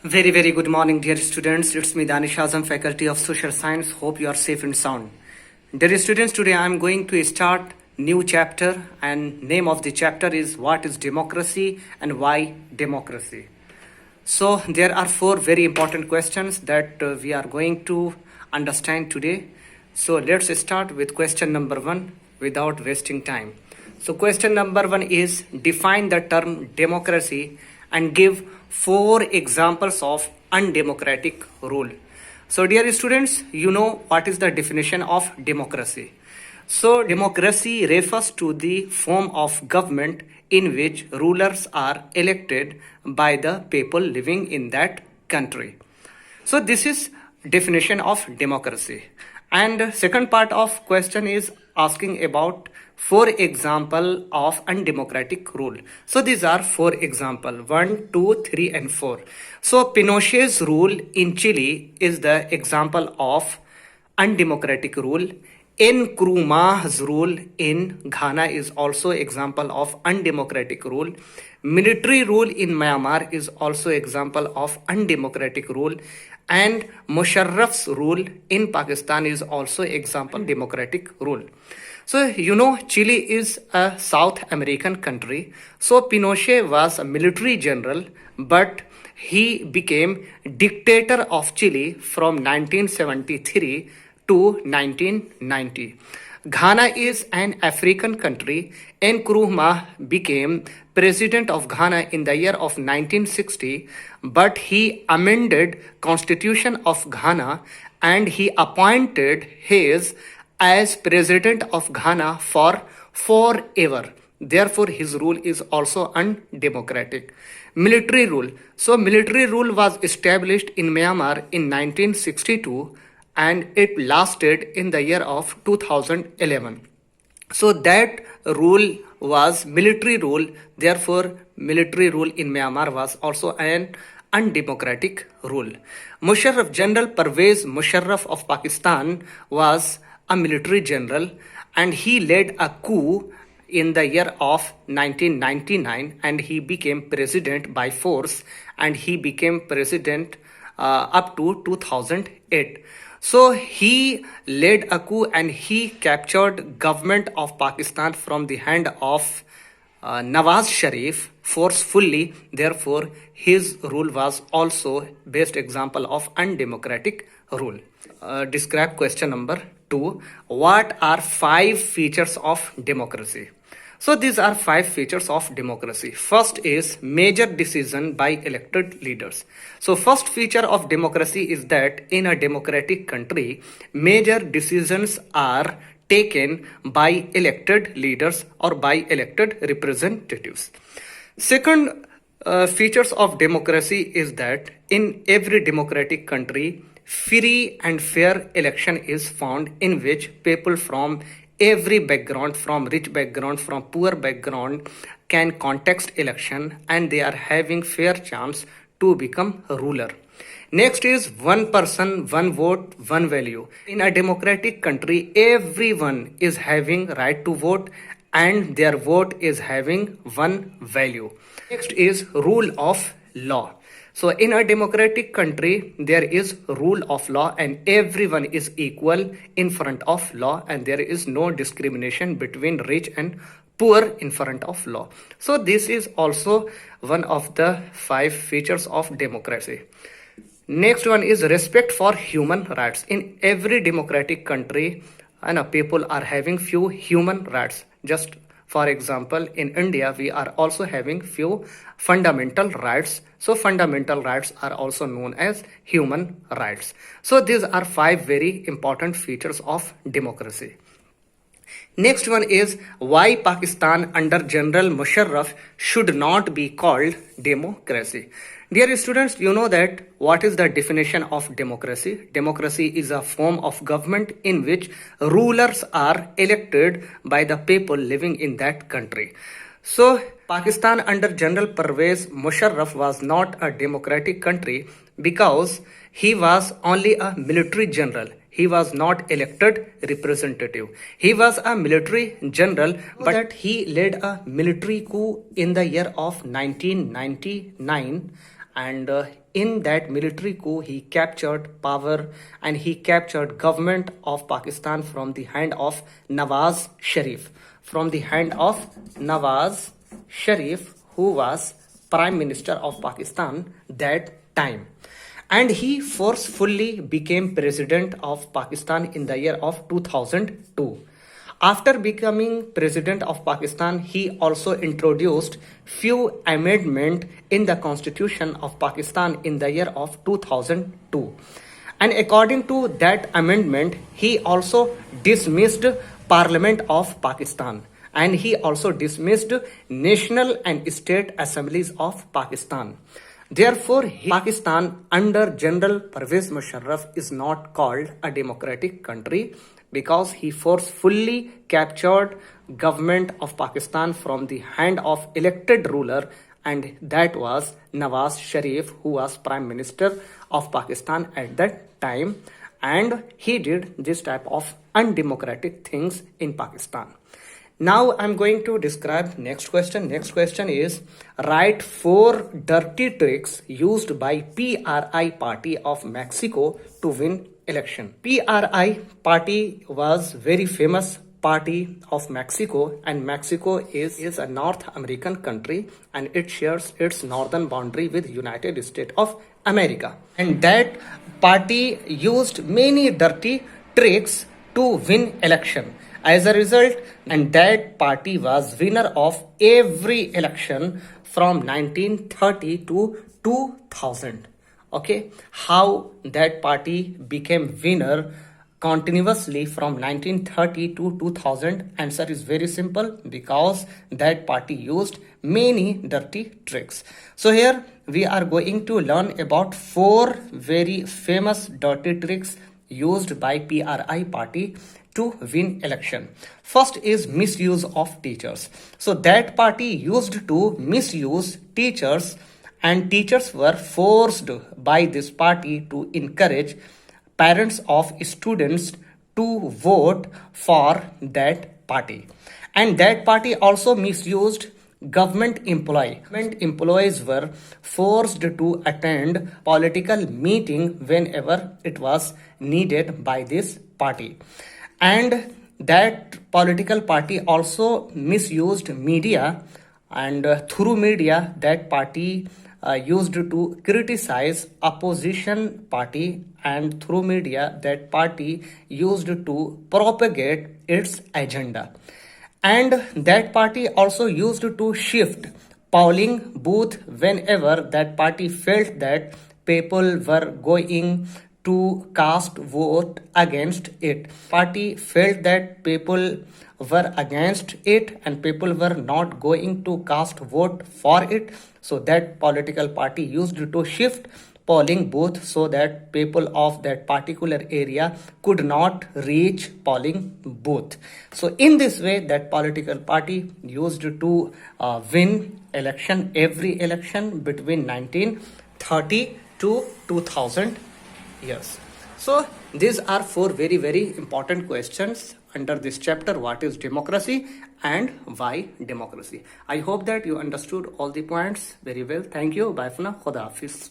Very good morning, dear students. It's me, Danish Azam, Faculty of Social Science. Hope you are safe and sound. Dear students, today I am going to start new chapter, and name of the chapter is What is Democracy and Why Democracy. So there are four very important questions that we are going to understand today. So let's start with question number one without wasting time. So question number one is define the term democracy and give four examples of undemocratic rule. So dear students, you know what is the definition of democracy. So democracy refers to the form of government in which rulers are elected by the people living in that country. So this is definition of democracy. And second part of question is asking about four example of undemocratic rule. So these are four example 1, 2, 3 and 4. So Pinochet's rule in Chile is the example of undemocratic rule. Nkrumah's rule in Ghana is also example of undemocratic rule. Military rule in Myanmar is also example of undemocratic rule. And Musharraf's rule in Pakistan is also example democratic rule. So you know Chile is a South American country. So Pinochet was a military general, but he became dictator of Chile from 1973 to 1990. Ghana is an African country. Nkrumah became president of Ghana in the year of 1960, but he amended constitution of Ghana and he appointed Hayes as president of Ghana for forever. Therefore, his rule is also undemocratic. Military rule. So, military rule was established in Myanmar in 1962 and it lasted in the year of 2011. So that rule was military rule. Therefore, military rule in Myanmar was also an undemocratic rule. Musharraf, General Pervez Musharraf of Pakistan was a military general and he led a coup in the year of 1999 and he became president by force and he became president up to 2008. So he led a coup and he captured government of Pakistan from the hand of Nawaz Sharif forcefully. Therefore, his rule was also best example of undemocratic rule. Describe question number 2. What are 5 features of democracy? So these are 5 features of democracy. First is major decision by elected leaders. So first feature of democracy is that in a democratic country, major decisions are taken by elected leaders or by elected representatives. Second features of democracy is that in every democratic country, free and fair election is found in which people from every background, from rich background, from poor background, can contest election and they are having fair chance to become a ruler. Next is one person, one vote, one value. In a democratic country, everyone is having right to vote and their vote is having one value. Next is rule of law. So in a democratic country, there is rule of law and everyone is equal in front of law and there is no discrimination between rich and poor in front of law. So this is also one of the 5 features of democracy. Next one is respect for human rights. In every democratic country, people are having few human rights. Just for example, in India, we are also having few fundamental rights. So fundamental rights are also known as human rights. So these are 5 very important features of democracy. Next one is why Pakistan under General Musharraf should not be called democracy. Dear students, you know that what is the definition of democracy? Democracy is a form of government in which rulers are elected by the people living in that country. So Pakistan under General Pervez Musharraf was not a democratic country because he was only a military general. He was not elected representative. He was a military general, but he led a military coup in the year of 1999 and in that military coup he captured power and he captured government of Pakistan from the hand of Nawaz Sharif, who was Prime Minister of Pakistan that time. And he forcefully became President of Pakistan in the year of 2002. After becoming President of Pakistan, he also introduced few amendments in the Constitution of Pakistan in the year of 2002. And according to that amendment, he also dismissed Parliament of Pakistan, and he also dismissed National and State Assemblies of Pakistan. Therefore, Pakistan under General Pervez Musharraf is not called a democratic country, because he forcefully captured government of Pakistan from the hand of elected ruler, and that was Nawaz Sharif, who was Prime Minister of Pakistan at that time, and he did this type of undemocratic things in Pakistan. Now I'm going to describe next question. Next question is, write 4 dirty tricks used by PRI party of Mexico to win election. PRI party was very famous party of Mexico, and Mexico is a North American country, and it shares its northern boundary with United States of America. And that party used many dirty tricks to win election. As a result, and that party was winner of every election from 1930 to 2000. Okay, how that party became winner continuously from 1930 to 2000? Answer is very simple, because that party used many dirty tricks. So here we are going to learn about 4 very famous dirty tricks used by PRI party to win election. First is misuse of teachers. So that party used to misuse teachers, and teachers were forced by this party to encourage parents of students to vote for that party. And that party also misused government employee. Government employees were forced to attend political meeting whenever it was needed by this party. And that political party also misused media, and through media that party used to criticize opposition party, and through media that party used to propagate its agenda. And that party also used to shift polling booth whenever that party felt that people were going to cast vote against it. Party felt that people were against it and people were not going to cast vote for it. So that political party used to shift polling booth so that people of that particular area could not reach polling booth. So in this way, that political party used to win election, every election between 1930 to 2000 years. So these are 4 very, very important questions under this chapter, what is democracy and why democracy. I hope that you understood all the points very well. Thank you. Bye for now. Khuda Hafiz.